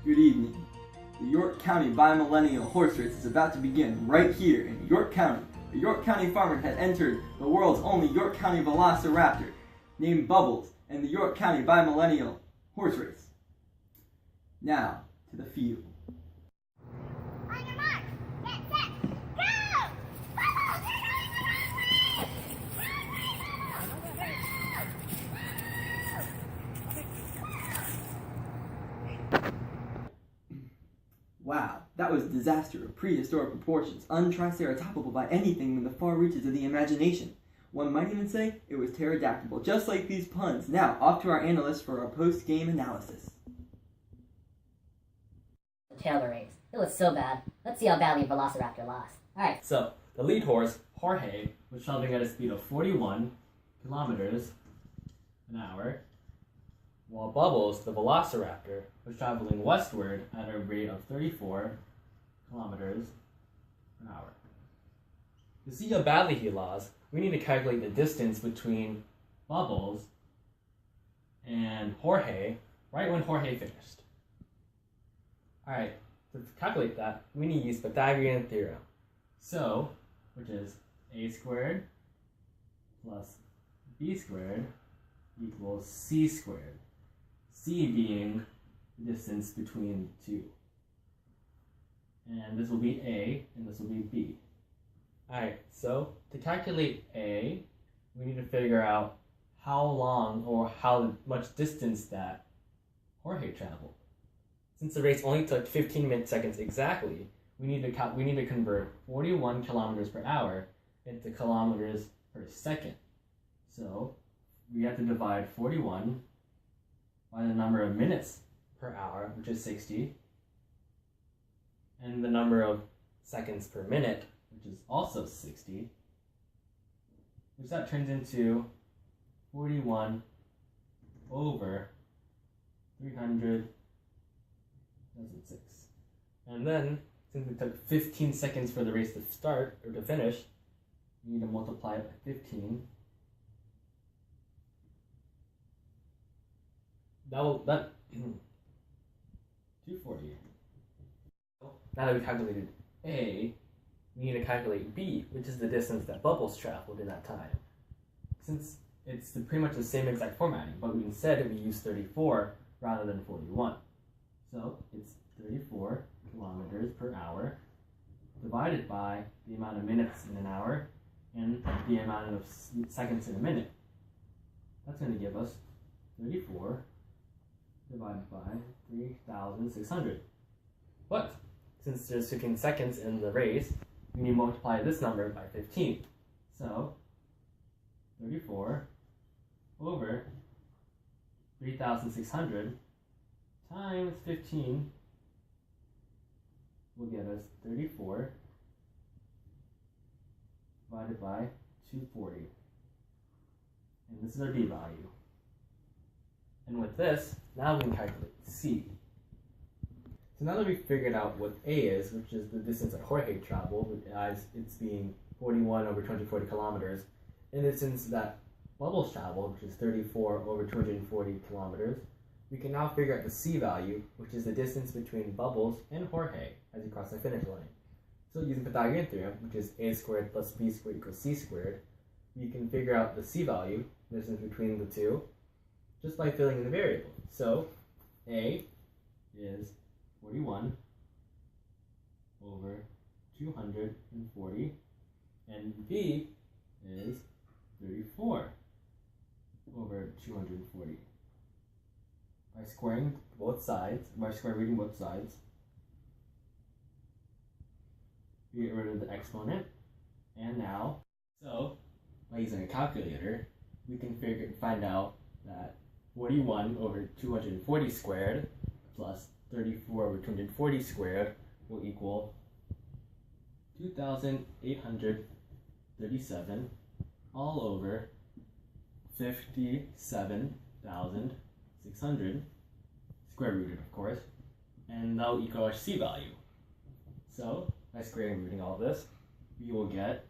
Good evening. The York County Biennial Horse Race is about to begin right here in York County. A York County farmer has entered the world's only York County Velociraptor, named Bubbles, in the York County Biennial Horse Race. Now, to the field. On your mark, get set, go! Wow, that was a disaster of prehistoric proportions, untriceratopable by anything in the far reaches of the imagination. One might even say it was pterodactyl, just like these puns. Now, off to our analysts for our post-game analysis. The tail of the race. It was so bad. Let's see how badly Velociraptor lost. Alright. So, the lead horse, Jorge, was traveling at a speed of 41 kilometers an hour, while Bubbles, the Velociraptor, was traveling westward at a rate of 34 kilometers an hour. To see how badly he lost, we need to calculate the distance between Bubbles and Jorge right when Jorge finished. Alright, to calculate that, we need to use Pythagorean theorem. So, which is a squared plus b squared equals c squared. C being the distance between the two. And this will be A, and this will be B. Alright, so to calculate A, we need to figure out how long or how much distance that Jorge traveled. Since the race only took 15 seconds exactly, we need to convert 41 kilometers per hour into kilometers per second. So we have to divide 41 by the number of minutes per hour, which is 60, and the number of seconds per minute, which is also 60, which that turns into 41 over 306. And then, since it took 15 seconds for the race to start, or to finish, we need to multiply it by 15. That 240. Now that we calculated A, we need to calculate B, which is the distance that Bubbles traveled in that time. Since it's pretty much the same exact formatting, but instead we use 34 rather than 41. So it's 34 kilometers per hour divided by the amount of minutes in an hour and the amount of seconds in a minute. That's going to give us 34 divided by 3,600. But since there's 15 seconds in the race, we need to multiply this number by 15. So 34 over 3,600 times 15 will give us 34 divided by 240. And this is our B value. And with this, now we can calculate C. So now that we've figured out what A is, which is the distance that Jorge traveled, as it's being 41 over 240 kilometers, and the distance that Bubbles traveled, which is 34 over 240 kilometers, we can now figure out the C value, which is the distance between Bubbles and Jorge as you cross the finish line. So using Pythagorean theorem, which is a squared plus b squared equals c squared, we can figure out the C value, the distance between the two, just by filling in the variable. So A is 41 over 240, and B is 34 over 240. By square rooting both sides, we get rid of the exponent, and now, so by using a calculator, we can find out that 41 over 240 squared plus 34 over 240 squared will equal 2,837 all over 57,600, square rooted of course, and that will equal our C value. So by square rooting all of this, we will get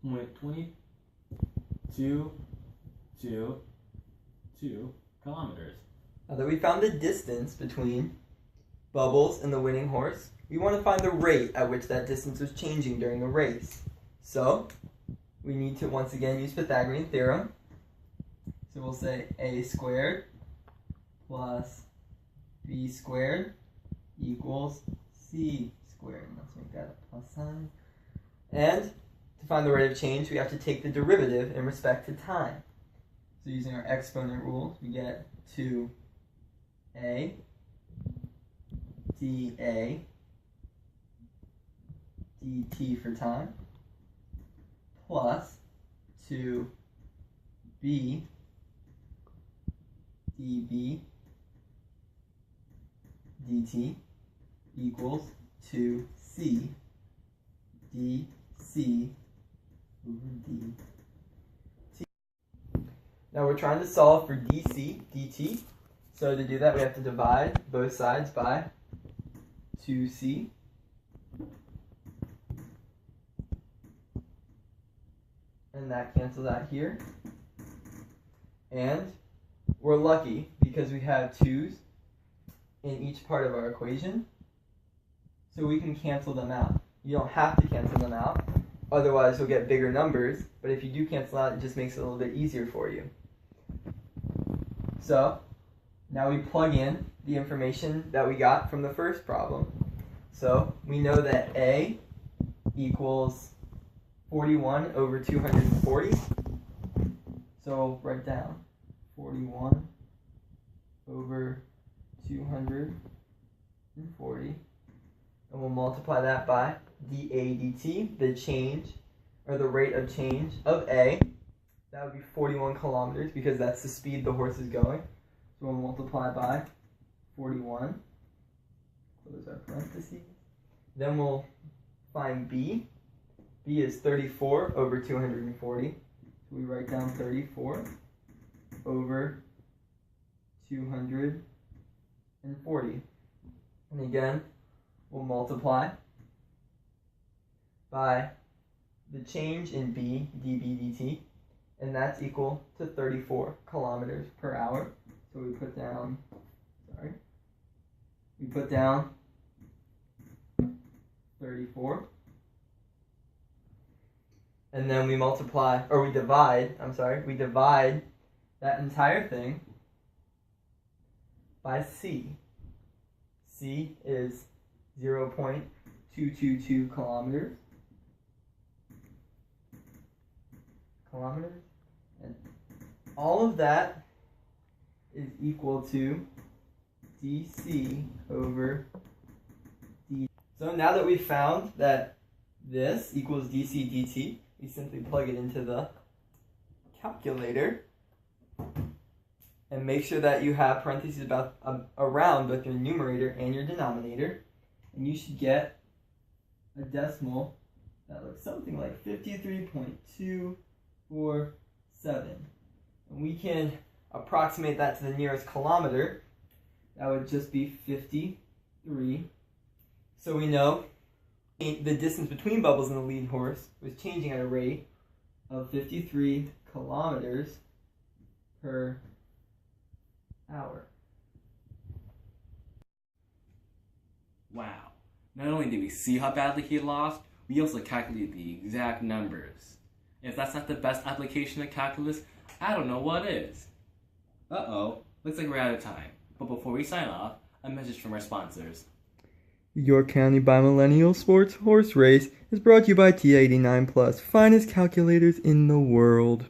0.2222 kilometers. Now that we found the distance between Bubbles and the winning horse, we want to find the rate at which that distance was changing during a race. So, we need to once again use Pythagorean theorem. So we'll say a squared plus b squared equals c squared. Let's make that a plus sign. And to find the rate of change, we have to take the derivative in respect to time. So using our exponent rules, we get 2a dA dt for time plus 2b dB dt equals 2c dc over dt. Now we're trying to solve for dc dt. So to do that, we have to divide both sides by 2c. And that cancels out here. And we're lucky because we have 2's in each part of our equation. So we can cancel them out. You don't have to cancel them out. Otherwise, you'll get bigger numbers. But if you do cancel out, it just makes it a little bit easier for you. So now we plug in the information that we got from the first problem. So we know that A equals 41 over 240. So we'll write down 41 over 240. And we'll multiply that by dA dt, the change, or the rate of change of A. That would be 41 kilometers because that's the speed the horse is going. So we'll multiply by 41. Close our parentheses. Then we'll find B. B is 34 over 240. So we write down 34 over 240. And again, we'll multiply by the change in B, dB dt, and that's equal to 34 kilometers per hour. So we put down, we put down 34. And then we multiply, or we divide that entire thing by C. C is 0.222 kilometers. And all of that is equal to dc over dt. So now that we've found that this equals dc dt, we simply plug it into the calculator and make sure that you have parentheses around both your numerator and your denominator, and you should get a decimal that looks something like 53.247. And we can approximate that to the nearest kilometer. That would just be 53. So we know the distance between Bubbles and the lead horse was changing at a rate of 53 kilometers per hour. Wow. Not only did we see how badly he lost, we also calculated the exact numbers. If that's not the best application of calculus, I don't know what is. Uh-oh, looks like we're out of time. But before we sign off, a message from our sponsors. York County Bimillennial Sports Horse Race is brought to you by T89 Plus, finest calculators in the world.